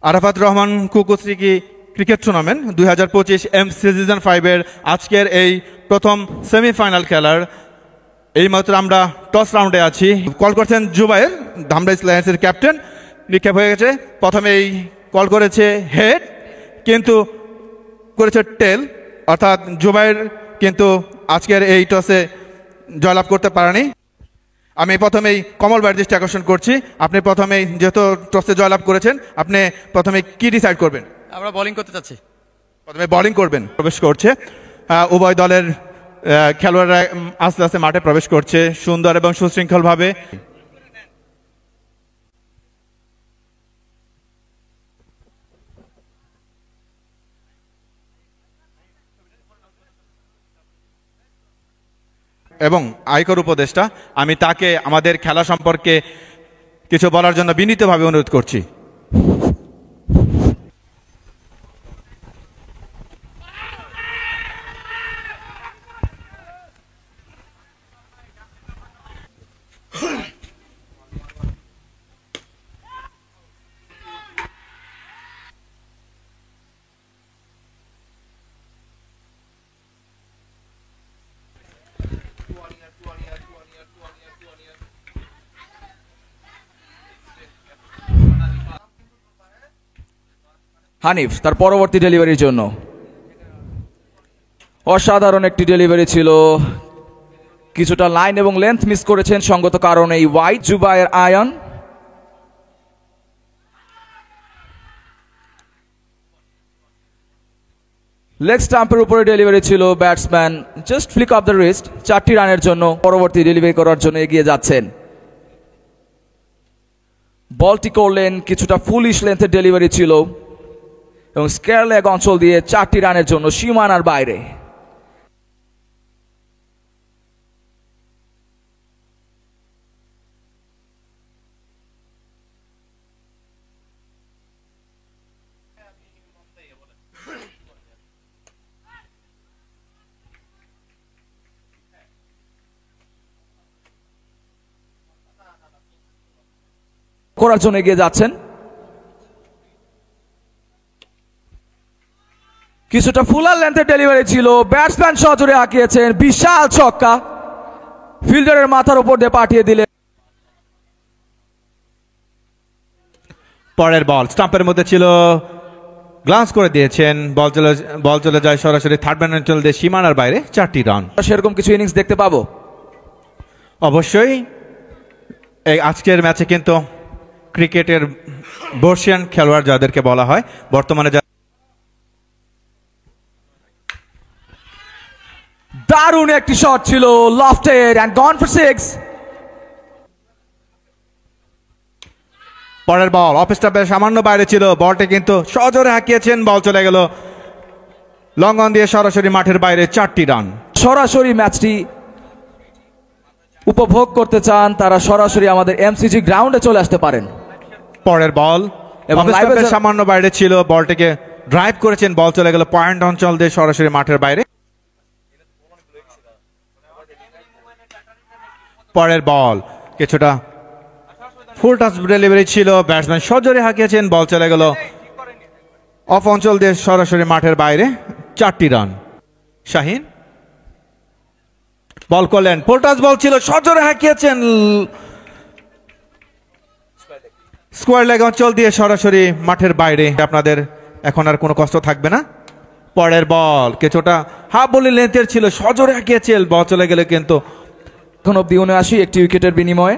Arafat Rahman Kukushri cricket tournament 2025 season 5-এর আজকের এই প্রথম সেমিফাইনাল খেলার এইমাত্র আমরা টস রাউন্ডে আছি। কল করছেন জুবায়ের, ধামরাইজ লায়ন্সের ক্যাপ্টেন। নিক্ষেপ হয়ে গেছে, প্রথমেই কল করেছে হেড, কিন্তু করেছে টেল, অর্থাৎ জুবায়ের কিন্তু আজকের এই টসে জয়লাভ করতে পারেনি। আমি প্রথমেই কমল ভাইয়ের দৃষ্টি আকর্ষণ করছি, আপনি প্রথমেই যেহেতু টসে জয়লাভ করেছেন, আপনি প্রথমে কি ডিসাইড করবেন? আমরা বোলিং করতে চাচ্ছি। প্রথমে বোলিং করবেন। প্রবেশ করছে উভয় দলের খেলোয়াড়রা আস্তে আস্তে মাঠে প্রবেশ করছে সুন্দর এবং সুশৃঙ্খলভাবে। এবং আয়কর উপদেষ্টা, আমি তাকে আমাদের খেলা সম্পর্কে কিছু বলার জন্য বিনীতভাবে অনুরোধ করছি। হানিফ তার পরবর্তী ডেলিভারির জন্য। অসাধারণ একটি ডেলিভারি ছিল, কিছুটা লাইন এবং লেন্থ মিস করেছেন সঙ্গত কারণে এই ওয়াইড। জুবায়ের আয়ন লেগ স্টাম্পের উপরে ডেলিভারি ছিল, batsman just flick off the wrist. 4টি রানের জন্য পরবর্তী ডেলিভারি করার জন্য এগিয়ে যাচ্ছেন। বলটি করলেন, কিছুটা ফুলিশ লেন্থের ডেলিভারি ছিল এবং স্কয়ার লেগ অঞ্চল দিয়ে 4টি রানের জন্য সীমানার বাইরে। করার জন্য এগিয়ে যাচ্ছেন। কিছুটা ফুলার লেন্থের ডেলিভারি ছিল, ব্যাটসম্যান সজোরে হাঁকিয়েছেন, বিশাল ছক্কা ফিল্ডারের মাথার উপর দিয়ে পাঠিয়ে দিলেন। পরের বল স্টাম্পের মধ্যে ছিল, গ্লান্স করে দিয়েছেন, বল চলে যায় সরাসরি থার্ড ম্যান অঞ্চল দিয়ে সীমানার বাইরে। 4টি রান। সেরকম কিছু ইনিংস দেখতে পাবো অবশ্যই। এই আজকের ম্যাচে কিন্তু ক্রিকেটের বর্ষিয়ান খেলোয়াড় যাদেরকে বলা হয়, বর্তমানে দারুণ একটি শট ছিল, লফটেড এন্ড গন ফর 6। পরের বল অফ স্টাম্পের সামান্য বাইরে ছিল, বলটি কিন্তু সজোরে হাঁকিয়েছেন, বল চলে গেল লং অন দিয়ে সরাসরি মাঠের বাইরে। 4টি রান। সরাসরি ম্যাচটি উপভোগ করতে চান তারা সরাসরি আমাদের এমসিজি গ্রাউন্ডে চলে আসতে পারেন। পরের বল এবং সামান্য বাইরে ছিল, বলটিকে ড্রাইভ করেছেন, বল চলে গেল পয়েন্ট অঞ্চল দিয়ে সরাসরি মাঠের বাইরে। পরের বল কিছুটা ফুল টাচ ডেলিভারি ছিল, ব্যাটসম্যান সজোরে হাঁকিয়েছেন, বল চলে গেল অফ অঞ্চল দিয়ে সরাসরি মাঠের বাইরে। 4টি রান। শাহিন বল করলেন, ফুল টাচ বল ছিল, সজোরে হাঁকিয়েছেন, স্কোয়ার লেগ অঞ্চল দিয়ে সরাসরি মাঠের বাইরে। আপনাদের এখন আর কোনো কষ্ট থাকবে না। পরের বল কিছুটা হাফ বলি লেন্থের ছিল, সজোরে হাঁকিয়েছেন, বল চলে গেলে কিন্তু এখন অব্দি 79 একটি উইকেটের বিনিময়ে।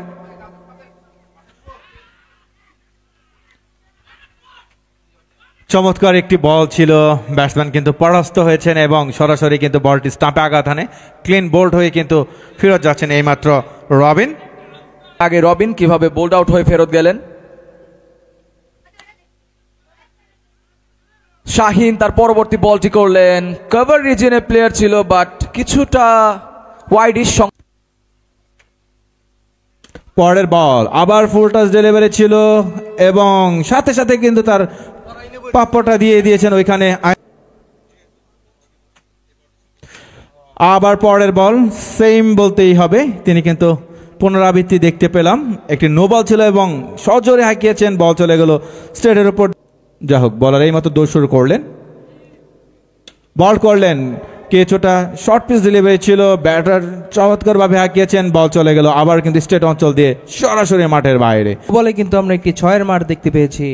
চমৎকার একটি বল ছিল, ব্যাটসম্যান কিন্তু পরাস্ত হয়েছেন এবং সরাসরি কিন্তু বলটি স্টাম্পে আঘাত হানে, ক্লিন বোল্ড হয়ে কিন্তু ফেরত যাচ্ছেন এইমাত্র রবিন। আগে রবিন কিভাবে বোল্ড আউট হয়ে ফেরত গেলেন। শাহিন তার পরবর্তী বলটি করলেন, কভার রিজিয়নে প্লেয়ার ছিল বাট কিছুটা ওয়াইডিশ। পরের বল আবার ফুল টাচ ডেলিভারি ছিল এবং সাথে সাথে কিন্তু তার পাপ্পটা দিয়ে দিয়েছেন ওইখানে। আবার পরের বল সেম বলতেই হবে, তিনি কিন্তু পুনরাবৃত্তি দেখতে পেলাম, একটি নো বল ছিল এবং সজোরে হাঁকিয়েছেন, বল চলে গেল স্ট্রেটের উপর। যা হোক, বলার এই মতো দৌড় শুরু করলেন, বল করলেন, কিছুটা শর্ট পিচ ডেলিভারি ছিল, ব্যাটার চমৎকারভাবে হাঁকিয়েছেন, বল চলে গেল আবার কিন্তু স্টেট অঞ্চল দিয়ে সরাসরি মাঠের বাইরে। বলে কিন্তু আমরা একটি 6-এর মার দেখতে পেয়েছি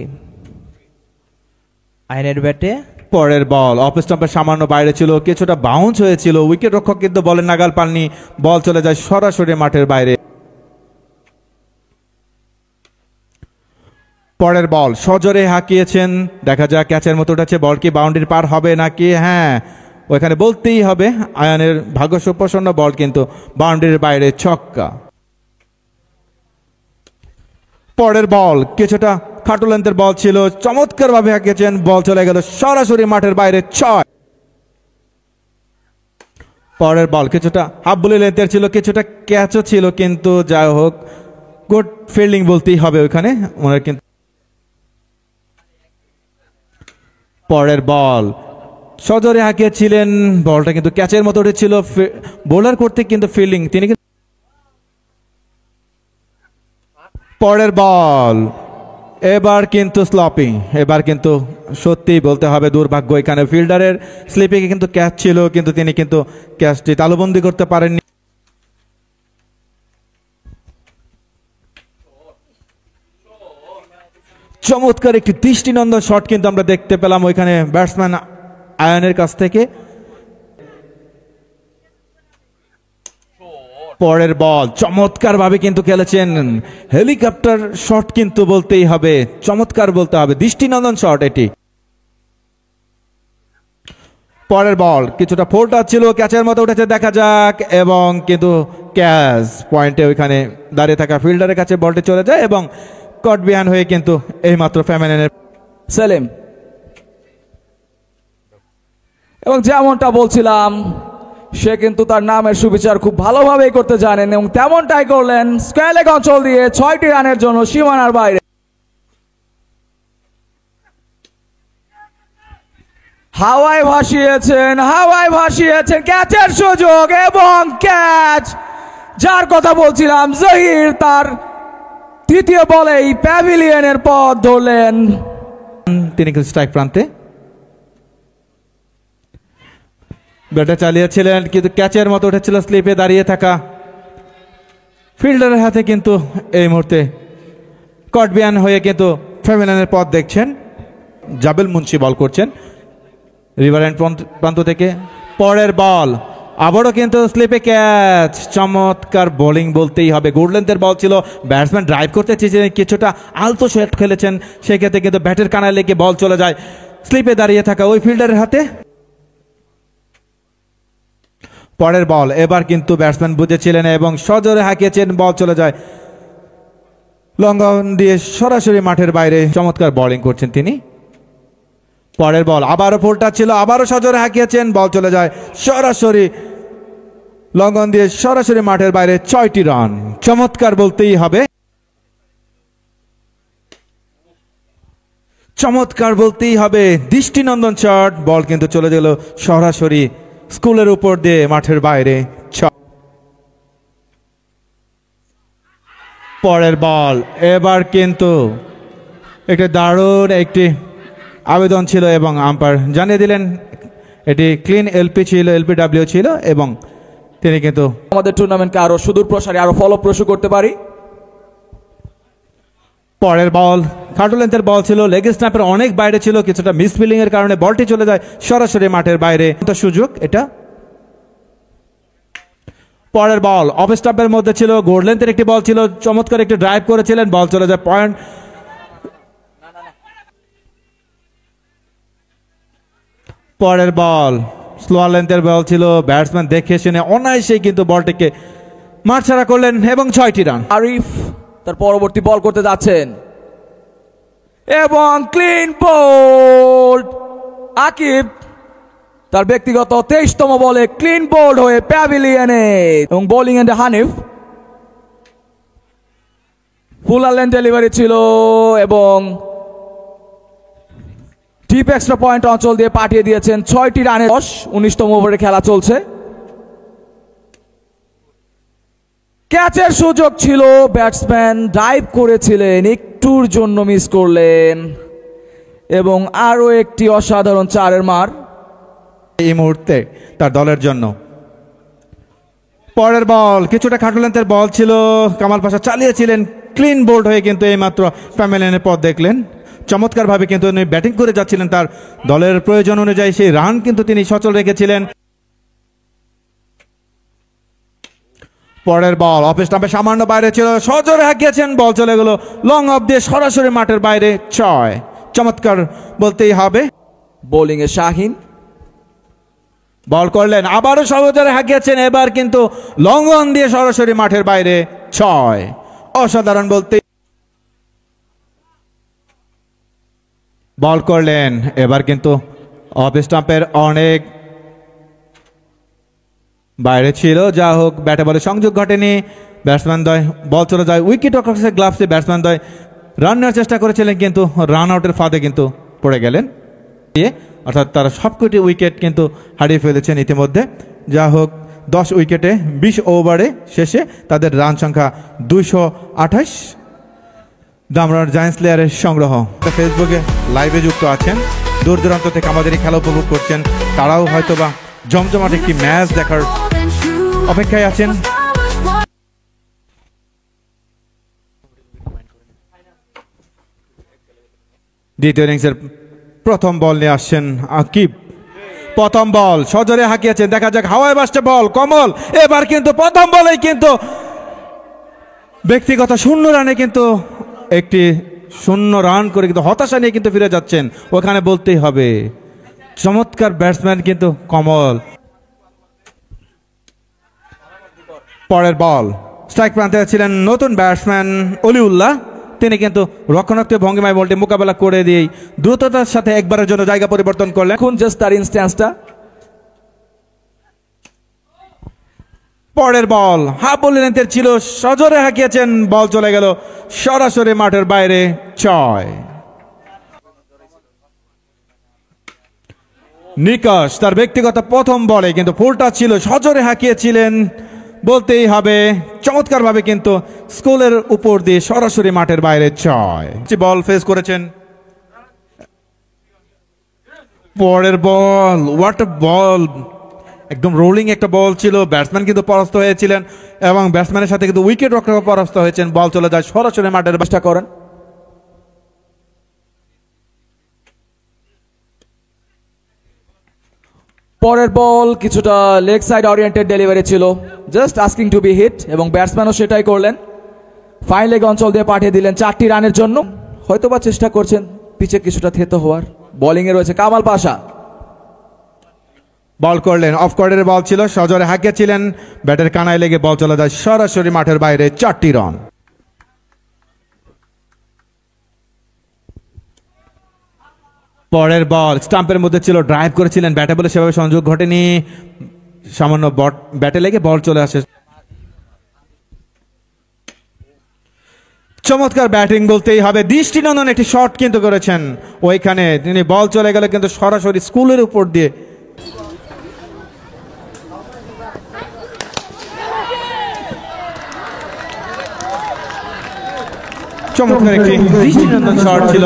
আয়নের ব্যাটে। পরের বল অফ স্টাম্পের সামান্য বাইরে ছিল, কিছুটা বাউন্স হয়েছিল, উইকেট রক্ষক কিন্তু বলের নাগাল পাননি, বল চলে যায় সরাসরি মাঠের বাইরে। পরের বল সজোরে হাঁকিয়েছেন, দেখা যাক ক্যাচের মতো উঠেছে, বল কি বাউন্ডারি পার হবে নাকি, হ্যাঁ ওইখানে বলতেই হবে আয়ানের ভাগ্য সুপ্রসন্ন, বল কিন্তু বাউন্ডারির বাইরে, ছক্কা। পরের বল কিছুটা খাটো লেন্থের বল ছিল, চমৎকার ভাবে হাঁকিয়েছেন, বল চলে গেল সরাসরি মাঠের বাইরে, 6। পরের বল কিছুটা হাফ বলি লেন্থের ছিল, কিছুটা ক্যাচও ছিল, কিন্তু যাই হোক গুড ফিল্ডিং বলতেই হবে ওইখানে ওনার কিন্তু। পরের বল সজোরে হাঁকিয়েছিলেন, বলটা কিন্তু ক্যাচের মতো উঠেছিল, বোলার করতে কিন্তু ফিল্ডিং তিনি। পরের বল এবার কিন্তু স্লপিং, এবার কিন্তু সত্যি বলতে হবে দুর্ভাগ্য, এখানে ফিল্ডারের স্লিপে কিন্তু ক্যাচ ছিল, কিন্তু তিনি কিন্তু ক্যাচটি তালুবন্দি করতে পারেননি। চমৎকার একটি দৃষ্টিনন্দন শট কিন্তু আমরা দেখতে পেলাম ওইখানে ব্যাটসম্যান আয়নের কাছ থেকে। পরের বল চমৎকার ভাবে কিন্তু খেলেছেন, হেলিকপ্টার শট কিন্তু বলতেই হবে, চমৎকার বলতে হবে, দৃষ্টিনন্দন শট এটি। পরের বল কিছুটা ফোল্ড ছিল, ক্যাচের মতো উঠেছে, দেখা যাক, এবং কিন্তু ক্যাচ পয়েন্টে ওইখানে দাঁড়িয়ে থাকা ফিল্ডারের কাছে বলটি চলে যায় এবং কট বিহান হয়ে কিন্তু এইমাত্র ফেমিনিনের সেলিম। এবং যেমনটা বলছিলাম সে কিন্তু তার নামের সুবিচার খুব ভালোভাবেই করতে জানেন এবং তেমনটাই করলেন, স্কয়ার লেগ অঞ্চল দিয়ে 6টি রানের জন্য সীমানার বাইরে। হাওয়ায় ভাসিয়েছেন ক্যাচের সুযোগ এবং ক্যাচ, যার কথা বলছিলাম জহির, তার তৃতীয় বলেই প্যাভিলিয়নের পথ ধরলেন, তিনি কিন্তু স্ট্রাইক প্রান্তে ব্যাটে চালিয়েছিলেন, কিন্তু ক্যাচের মতো উঠেছিল, স্লিপে দাঁড়িয়ে থাকা ফিল্ডারের হাতে কিন্তু এই মুহূর্তে কটবিয়ান হয়ে কিন্তু ফেমিনানের পথ দেখছেন। জাবেল মুন্সি বল করছেন রিভার এন্ড প্রান্ত থেকে। পরের বল আবারও কিন্তু স্লিপে ক্যাচ, চমৎকার বোলিং বলতেই হবে, গুড লেন্থের বল ছিল, ব্যাটসম্যান ড্রাইভ করতে চেয়েছিলেন, কিছুটা আলতো শট খেলেছেন, সেক্ষেত্রে কিন্তু ব্যাটের কানায় লেগে বল চলে যায় স্লিপে দাঁড়িয়ে থাকা ওই ফিল্ডারের হাতে। পরের বল এবার কিন্তু ব্যাটসম্যান বুঝেছিলেন এবং সজোরে হাঁকিয়েছেন, বল চলে যায় লং অন দিয়ে সরাসরি মাঠের বাইরে, চমৎকার বোলিং করছেন তিনি। পরের বল আবারও ফোল্ডটা ছিল, আবারও সজোরে হাঁকিয়েছেন, বল চলে যায় সরাসরি লং অন দিয়ে সরাসরি মাঠের বাইরে, 6টি রান, চমৎকার বলতেই হবে, চমৎকার বলতেই হবে, দৃষ্টিনন্দন শট, বল কিন্তু চলে গেল সরাসরি স্কুলের উপর দিয়ে মাঠের বাইরে। পরের বল এবার কিন্তু একটা দারুণ একটি আবেদন ছিল এবং আম্পায়ার জানিয়ে দিলেন এটি ক্লিন এলপিডব্লিউ ছিল এবং তিনি কিন্তু আমাদের টুর্নামেন্টকে আরো সুদূর প্রসারী, আরো ফলপ্রসূ করতে পারি। পরের বল খাটো লেন্থের বল ছিল, লেগ স্ন্যাপের অনেক বাইরে ছিল, কিছুটা মিসফিলিং এর কারণে বলটি চলে যায় সরাসরি মাঠের বাইরে, সুযোগ এটা। পরের বল অফ স্টাম্পের মধ্যে ছিল, গোড লেন্থের একটি বল ছিল, চমৎকার একটি ড্রাইভ করেছিলেন, বল চলে যায় পয়েন্ট। পরের বল স্লোয়ার লেন্থের বল ছিল, ব্যাটসম্যান দেখে শুনে অনায়াসেই কিন্তু বলটিকে মাঠ ছাড়া করলেন এবং 6টি রান। আরিফ তার পরবর্তী বল করতে যাচ্ছেন এবং ক্লিন বোল্ড, আকিব তার ব্যক্তিগত 23তম বলে ক্লিন বোল্ড হয়ে প্যাভিলিয়নে, এবং বোলিং এন্ডে হানিফ ফুল লেন্থ ডেলিভারি ছিল এবং ডিপ এক্সট্রা পয়েন্ট অঞ্চল দিয়ে পাঠিয়ে দিয়েছেন 6টি রানে। 19তম ওভারে খেলা চলছে, ক্যাচের সুযোগ ছিল, ব্যাটসম্যান ড্রাইভ করেছিলেন, একটুর জন্য মিস করলেন এবং আরও একটি অসাধারণ চারের মার। এই মুহূর্তে তার দলের জন্য। পরের বল কিছুটা খাটো লেন্থের বল ছিল, কামাল পাশা চালিয়েছিলেন, ক্লিন বোল্ড হয়ে কিন্তু এইমাত্র প্যামেলিয়ানের পথ দেখলেন। চমৎকারভাবে কিন্তু উনি ব্যাটিং করে যাচ্ছিলেন, তার দলের প্রয়োজন অনুযায়ী সেই রান কিন্তু তিনি সচল রেখেছিলেন। পরের বল অফ স্টাম্পে সামান্য বাইরে ছিল, সজোরে হাঁকিয়েছেন, বল চলে গেল লং অফ দিয়ে সরাসরি মাঠের বাইরে, 6। চমৎকার বলতেই হবে। বোলিংয়ে শাহিন বল করলেন, আবারও সহজরে হাঁকিয়েছেন, এবার কিন্তু লং অন দিয়ে সরাসরি মাঠের বাইরে, 6। অসাধারণ বলতে। বল করলেন, এবার কিন্তু অফ স্টাম্পের অনেক বাইরে ছিল, যা হোক ব্যাটে বলে সংযোগ ঘটেনি। ব্যাটসম্যান দ্বয়, বল চলে যায় উইকেট রক্ষকের গ্লাভসে, ব্যাটসম্যান দ্বয় রান নেওয়ার চেষ্টা করেছিলেন কিন্তু রান আউটের ফাঁদে কিন্তু পড়ে গেলেন, অর্থাৎ তারা সবকটি উইকেট কিন্তু হারিয়ে ফেলেছেন ইতিমধ্যে। যা হোক 10 উইকেটে 20 ওভারে শেষে তাদের রান সংখ্যা 228। দামরার জায়ান্টস প্লেয়ারের সংগ্রহ। ফেসবুকে লাইভে যুক্ত আছেন, দূর দূরান্ত থেকে আমাদের এই খেলা উপভোগ করছেন, তারাও হয়তোবা জমজমাট একটি ম্যাচ দেখার অপেক্ষায় আছেন। দ্বিতীয় ইনিংসের প্রথম বল নিয়ে আসছেন আকিব। প্রথম বল সজোরে হাঁকিয়েছেন, দেখা যাক হাওয়ায় বাসছে বল, কমল এবার কিন্তু প্রথম বলেই কিন্তু ব্যক্তিগত 0 রানে কিন্তু একটি 0 রান করে কিন্তু হতাশা নিয়ে কিন্তু ফিরে যাচ্ছেন, ওখানে বলতেই হবে চমৎকার ব্যাটসম্যান কিন্তু কমল। পরের বল স্ট্রাইক প্রান্তে ছিলেন নতুন ব্যাটসম্যান অলিউল্লাহ, তিনি কিন্তু রক্ষণাত্মক ভঙ্গিমায় বলটি মোকাবেলা করে দিয়েই দ্রুততার সাথে একবারের জন্য জায়গা পরিবর্তন করলেন। এখন জাস্ট তার ইনস্ট্যান্সটা। পরের বল হাফ বল লেন্থের ছিল, সজোরে হাঁকিয়েছেন, বল চলে গেল সরাসরি মাঠের বাইরে, 6। নিকশ তার ব্যক্তিগত প্রথম বলে কিন্তু ফুল টাচ ছিল, সজোরে হাঁকিয়েছিলেন, বলতেই হবে চমৎকারভাবে কিন্তু স্কুলের উপর দিয়ে সরাসরি মাঠের বাইরে, 6। বল ফেস করেছেন। পরের বল, হোয়াট আ বল, একদম রোলিং একটা বল ছিল, ব্যাটসম্যান কিন্তু পরাস্ত হয়েছিলেন এবং ব্যাটসম্যানের সাথে কিন্তু উইকেট রক্ষক পরাস্ত হয়েছেন, বল চলে যায় সরাসরি মাঠের চেষ্টা করেন। পরের বল কিছুটা লেগ সাইড ওরিয়েন্টেড ডেলিভারি ছিল, just asking to be hit, এবং ব্যাটসম্যানও সেটাই করলেন, ফাইন লেগ অঞ্চল দিয়ে পাঠিয়ে দিলেন 4টি রানের জন্য। হয়তোবা চেষ্টা করছেন পিচে কিছুটা থেতো হওয়ার। বোলিংয়ে রয়েছে কামাল পাশা। বল করলেন, অফ কর্নারের বল ছিল, সজোরে হাঁকিয়েছিলেন, ব্যাটের কানায় লেগে বল চলে যায় সরাসরি মাঠের বাইরে, 4টি রান। পরের বল স্টাম্পের মধ্যে ছিল, ড্রাইভ করেছিলেন, ব্যাটে বলে সেভাবে সংযোগ ঘটেনি, সামান্য ব্যাটে লেগে বল চলে আসে। চমৎকার ব্যাটিং বলতেই হবে, দৃষ্টিনন্দন একটি শট কিন্তু করেছেন ওইখানে, তিনি বল চলে গেল কিন্তু সরাসরি স্কুলের উপর দিয়ে। চমৎকার একটি দৃষ্টিনন্দন শট ছিল।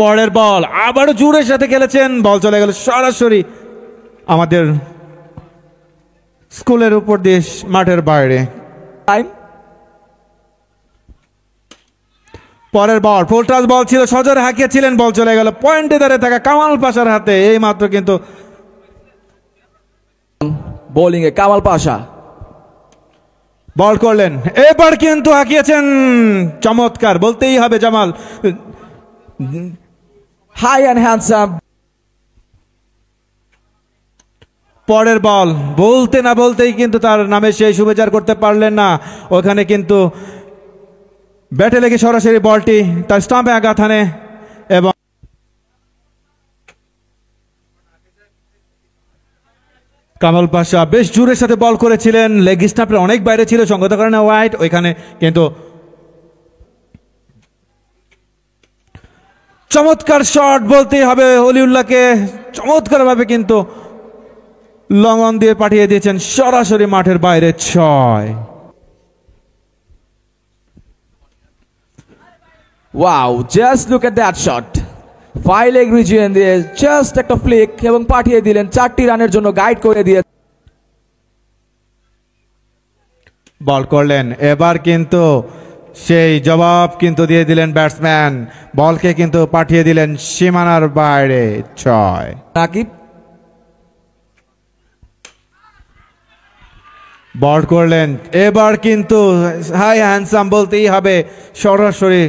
পরের বল আবারও জোরের সাথে খেলেছেন, বল চলে গেল সরাসরি আমাদের স্কুলের উপর দিয়ে মাঠের বাইরে। টাইম। পরের বল ফুল টাচ বল ছিল, সজোরে হাঁকিয়েছিলেন, বল চলে গেল পয়েন্টে দাঁড়িয়ে থাকা কামাল পাশার হাতে, এই মাত্র কিন্তু বোলিংয়ে কামাল পাশা বল করলেন, এবার কিন্তু হাঁকিয়েছেন, চমৎকার বলতেই হবে জামাল, হাই অ্যান্ড হ্যান্ডসাম। পরের বল বলতে না বলতেই কিন্তু তার নামে সেই শুভেচ্ছা করতে পারলেন না, ওখানে কিন্তু ব্যাটে লেগে সরাসরি বলটি তার স্টাম্পে আঘাত হানে এবং কামাল পাশা বেশ জোরের সাথে বল করেছিলেন, লেগ স্টাম্পের অনেক বাইরে ছিল, সঙ্গত কারণে ওয়াইড, ওইখানে কিন্তু চমৎকার শট বলতেই হবে অলিউল্লাহকে, চমৎকারভাবে কিন্তু লং অন দিয়ে পাঠিয়ে দিয়েছেন সরাসরি মাঠের বাইরে, 6। Wow, just look at that shot. 5 leg region দিয়ে জাস্ট একটা ফ্লিক এবং পাঠিয়ে দিলেন 4টি রানের জন্য, গাইড করে দিয়ে। বল করলেন, এবার কিন্তু সেই জবাব কিন্তু দিয়ে দিলেন ব্যাটসম্যান, বলকে কিন্তু পাঠিয়ে দিলেন সীমানার বাইরে। 6। নাকিব বল করলেন, এবার কিন্তু হাই হ্যান্ডসাম বলতেই হবে, সরাসরি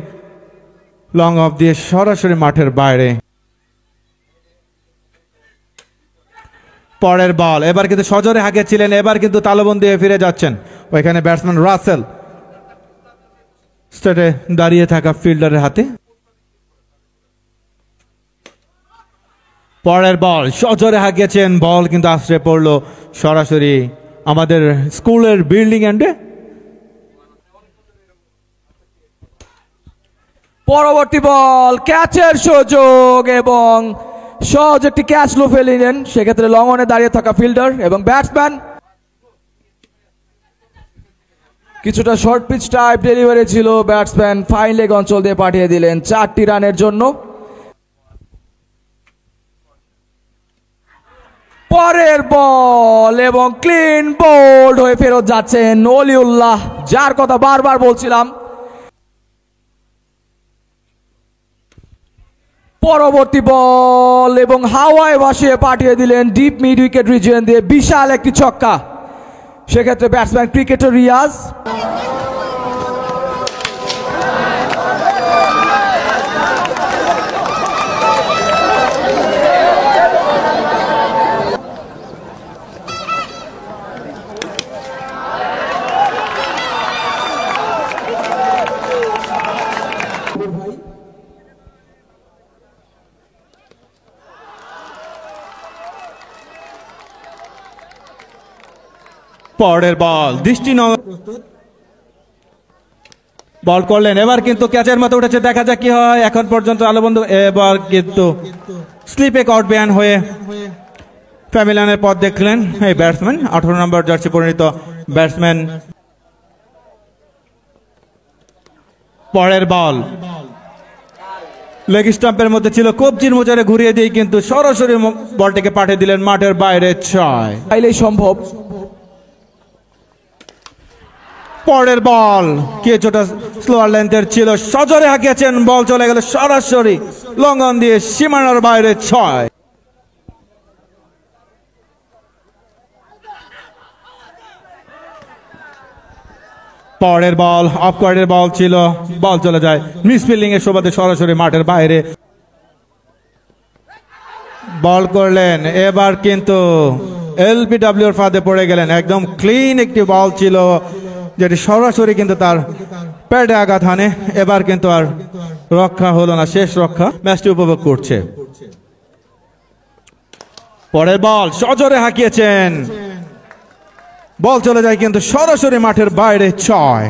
লং অফ দিয়ে সরাসরি মাঠের বাইরে। পরের বল, এবার কিন্তু সজোরে হাঁকিয়েছিলেন, এবার কিন্তু তালুবন্দী হয়ে ফিরে যাচ্ছেন। ওইখানে ব্যাটসম্যান রাসেল স্টেটে দাঁড়িয়ে থাকা ফিল্ডারের হাতে। পরের বল সজোরে হাঁকিয়েছেন, বল কিন্তু আশ্রয় পড়লো সরাসরি আমাদের স্কুলের বিল্ডিং এন্ডে। পরবর্তী বল, ক্যাচের সুযোগ এবং সহজ একটি ক্যাচ লুফে নিলেন, সেক্ষেত্রে লং অনে দাঁড়িয়ে থাকা ফিল্ডার এবং ব্যাটসম্যান। কিছুটা শর্ট পিচ টাইপ ডেলিভারি ছিল, ব্যাটসম্যান ফাইন লেগ অঞ্চল দিয়ে পাঠিয়ে দিলেন 4টি রানের জন্য। পরের বল এবং ক্লিন বোল্ড হয়ে ফেরত যাচ্ছেন অলিউল্লাহ, যার কথা বারবার বলছিলাম। পরবর্তী বল এবং হাওয়ায় ভাসিয়ে পাঠিয়ে দিলেন ডিপ মিড উইকেট রিজিয়ন দিয়ে বিশাল একটি ছক্কা, সেক্ষেত্রে ব্যাটসম্যান ক্রিকেটার রিয়াজ। পরের বল দৃষ্টি বল করলেন, এবার কিন্তু ক্যাচের মতো উঠেছে, দেখা যাক কি হয়। এখন পর্যন্ত আলো বন্ধু, এবার কিন্তু স্লিপে কট ব্যান হয়ে প্যাভিলিয়নের পথ দেখলেন এই ব্যাটসম্যান, 18 নম্বর জার্সি পরিণত ব্যাটসম্যান। পরের বল লেগ স্টাম্পের মধ্যে ছিল, কবজির মোজারে ঘুরিয়ে দিয়ে কিন্তু সরাসরি বলটিকে পাঠিয়ে দিলেন মাঠের বাইরে। 6 চাইলেই সম্ভব। পরের বল কিছুটা স্লোয়ার লেন্থের ছিল, সজোরে হাঁকিয়েছেন, বল চলে গেল সরাসরি লং অন দিয়ে সীমানার বাইরে। 6। পরের বল অফ কোয়ার্ডের বল ছিল, বল চলে যায় মিসফিল্ডিং এর সুবাদে সরাসরি মাঠের বাইরে। বল করলেন, এবার কিন্তু এলবিডব্লিউর ফাঁদে পড়ে গেলেন। একদম ক্লিন একটি বল ছিল, যেটি সরাসরি কিন্তু তার প্যাডে আঘাত হানে। এবার কিন্তু আর রক্ষা হলো না, শেষ রক্ষা, ম্যাচটি উপভোগ করছে। পরের বল সজোরে হাঁকিয়েছেন, বল চলে যায় কিন্তু সরাসরি মাঠের বাইরে। 6।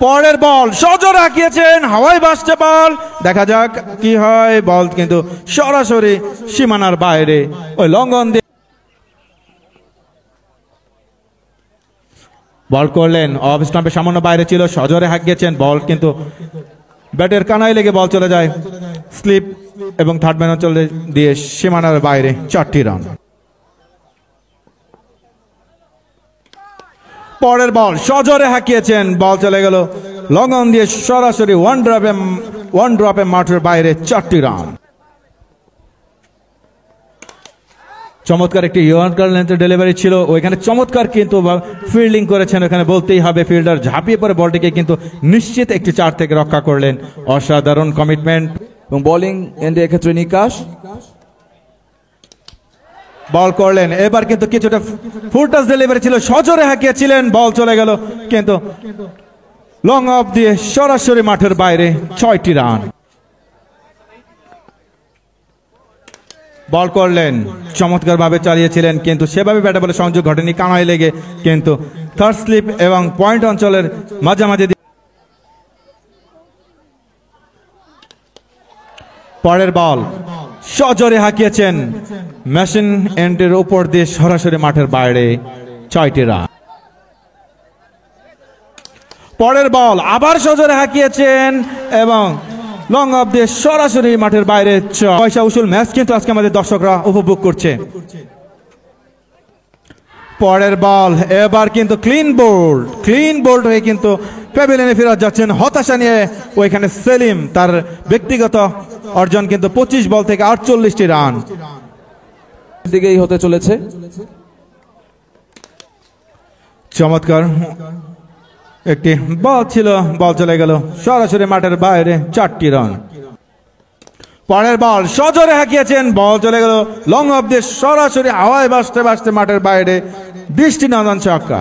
পরের বল সজোরে হাঁকিয়েছেন, হাওয়ায় ভাসছে বল, দেখা যাক কি হয়। বল কিন্তু সরাসরি সীমানার বাইরে, ওই লং অন দিয়ে বল করলেন, অফ স্টাম্পের সামান্য বাইরে ছিল, সজোরে হাঁকিয়েছেন, বল কিন্তু ব্যাটের কানায় লেগে বল চলে যায় স্লিপ এবং থার্ড ম্যান অঞ্চল দিয়ে সীমানার বাইরে। 4টি রান। পরের বল সজোরে হাঁকিয়েছেন, বল চলে গেল লং অন দিয়ে সরাসরি ওয়ান ড্রপে মাঠের বাইরে। 4টি রান। চমৎকার একটি ইয়র্কার লেন্থের ডেলিভারি ছিল, ওইখানে চমৎকার কিন্তু ফিল্ডিং করেছেন, ওখানে বলতেই হবে ফিল্ডার ঝাঁপিয়ে পড়ে বলটিকে কিন্তু নিশ্চিত একটি 4 থেকে রক্ষা করলেন। অসাধারণ কমিটমেন্ট এবং বোলিং এন্ডে এক্ষেত্রে নিকাশ। বল করলেন, এবার কিন্তু কিছুটা ফুল টাচ ডেলিভারি ছিল, সজোরে হাঁকিয়েছিলেন, বল চলে গেল কিন্তু লং অফ দিয়ে সরাসরি মাঠের বাইরে। 6টি রান। বল করলেন, চমৎকার ভাবে চালিয়েছিলেন, কিন্তু সেভাবে ব্যাটে বলে সংযোগ ঘটেনি, কানায় লেগে কিন্তু থার্ড স্লিপ এবং পয়েন্ট অঞ্চলের মাঝামাঝি। পরের বল সজোরে হাঁকিয়েছেন, মেশিন এন্ডের উপর দিয়ে সরাসরি মাঠের বাইরে। 6টি রান। পরের বল আবার সজোরে হাঁকিয়েছেন এবং লং অফ দিয়ে সরাসরি মাঠের বাইরে পয়সা উসুল ম্যাচ কিন্তু আজকে আমাদের দর্শকরা উপভোগ করছে। পরের বল এবার কিন্তু ক্লিন বোল্ড হয়ে কিন্তু প্যাভিলিয়নে ফেরত যাচ্ছেন হতাশা নিয়ে। ওইখানে সেলিম তার ব্যক্তিগত অর্জন কিন্তু 25 বল থেকে 48টি রান দিকেই হতে চলেছে। চমৎকার একটি বল ছিল, বল চলে গেল সরাসরি মাঠের বাইরে, 4টি রান। পরের বল সজোরে হাঁকিয়েছেন, বল চলে গেল লং অফ দিয়ে সরাসরি হাওয়ায় ভাসতে ভাসতে মাঠের বাইরে, দৃষ্টিনন্দন ছক্কা।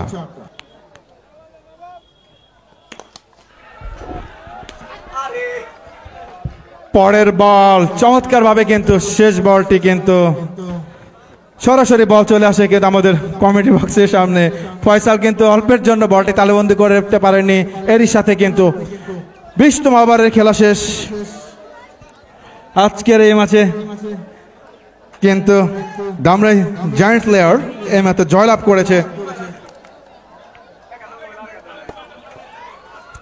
পরের বল চমৎকার ভাবে কিন্তু শেষ বলটি কিন্তু সরাসরি বল চলে আসে কিন্তু আমাদের কমিটি বক্সের সামনে। ফয়সাল কিন্তু অল্পের জন্য বলটি তালুবন্দি করে রাখতে পারেননি। এরই সাথে কিন্তু 20তম ওভারের খেলা শেষ। আজকের এই ম্যাচে কিন্তু ধামরাই জায়ান্টস লেয়ার এই ম্যাচে জয়লাভ করেছে।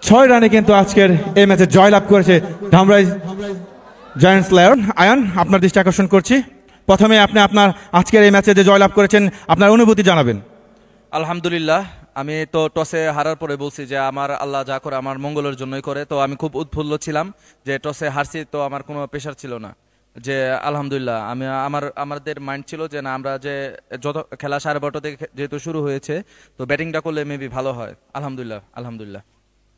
6 রানে কিন্তু আজকের এই ম্যাচে জয়লাভ করেছে ধামরাই জায়ান্টস লেয়ার। আয়ান, আপনার দৃষ্টি আকর্ষণ করছি, প্রথমে আপনি আপনার আজকের এই ম্যাচে যে জয়লাভ করেছেন আপনার অনুভূতি জানাবেন। আলহামদুলিল্লাহ, আমি তো টসে হারার পরে বলছি যে আমার আল্লাহ যা করে আমার মঙ্গলের জন্যই করে। তো আমি খুব উৎফুল্ল ছিলাম যে টসে হারছি, তো আমার কোনো প্রেশার ছিল না। যে আলহামদুলিল্লাহ আমাদের মাইন্ড ছিল যে না, আমরা যে যত খেলা 12:30 থেকে যেহেতু শুরু হয়েছে, তো ব্যাটিংটা করলে মেবি ভালো হয়। আলহামদুলিল্লাহ।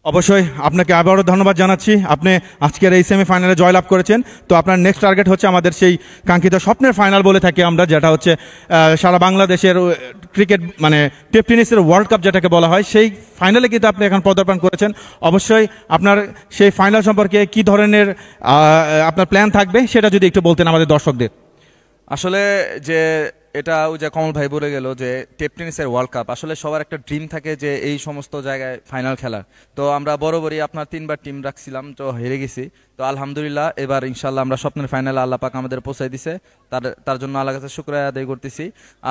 অবশ্যই আপনাকে আবারও ধন্যবাদ জানাচ্ছি, আপনি আজকের এই সেমিফাইনালে জয়লাভ করেছেন। তো আপনার নেক্সট টার্গেট হচ্ছে আমাদের সেই কাঙ্ক্ষিত স্বপ্নের ফাইনাল বলে থাকি আমরা, যেটা হচ্ছে সারা বাংলাদেশের ক্রিকেট মানে টেপ টেনিসের ওয়ার্ল্ড কাপ যেটাকে বলা হয়, সেই ফাইনালে কিন্তু আপনি এখন পদার্পণ করেছেন। অবশ্যই আপনার সেই ফাইনাল সম্পর্কে কি ধরনের আপনার প্ল্যান থাকবে সেটা যদি একটু বলতেন আমাদের দর্শকদের। আসলে যে এটা ওই যে কমল ভাই বলে গেল যে টেপ টেনিসের ওয়ার্ল্ড কাপ, আসলে সবার একটা ড্রিম থাকে যে এই সমস্ত জায়গায় ফাইনাল খেলার। তো আমরা বরাবরই আপনার 3বার টিম রাখছিলাম, তো হেরে গেছি। তো আলহামদুলিল্লাহ এবার ইনশাল্লাহ আমরা স্বপ্নের ফাইনালে আল্লাহ পাক আমাদের পৌঁছাই দিছে, তার জন্য আল্লাহ কাছে শুকরিয়া আদায় করতেছি।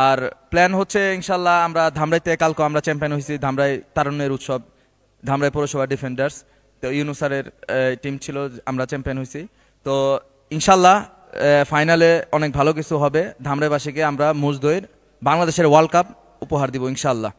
আর প্ল্যান হচ্ছে ইনশাল্লাহ আমরা ধামরাইতে কালকে আমরা চ্যাম্পিয়ন হয়েছি, ধামরাই তারুণ্যের উৎসব, ধামরাই পৌরসভা ডিফেন্ডার্স, তো ইউনুসারের টিম ছিল, আমরা চ্যাম্পিয়ন হয়েছি। তো ইনশাল্লাহ ফাইনালে অনেক ভালো কিছু হবে। ধামরাইবাসীকে আমরা মুজদইর বাংলাদেশের ওয়ার্ল্ড কাপ উপহার দিব ইনশাল্লাহ।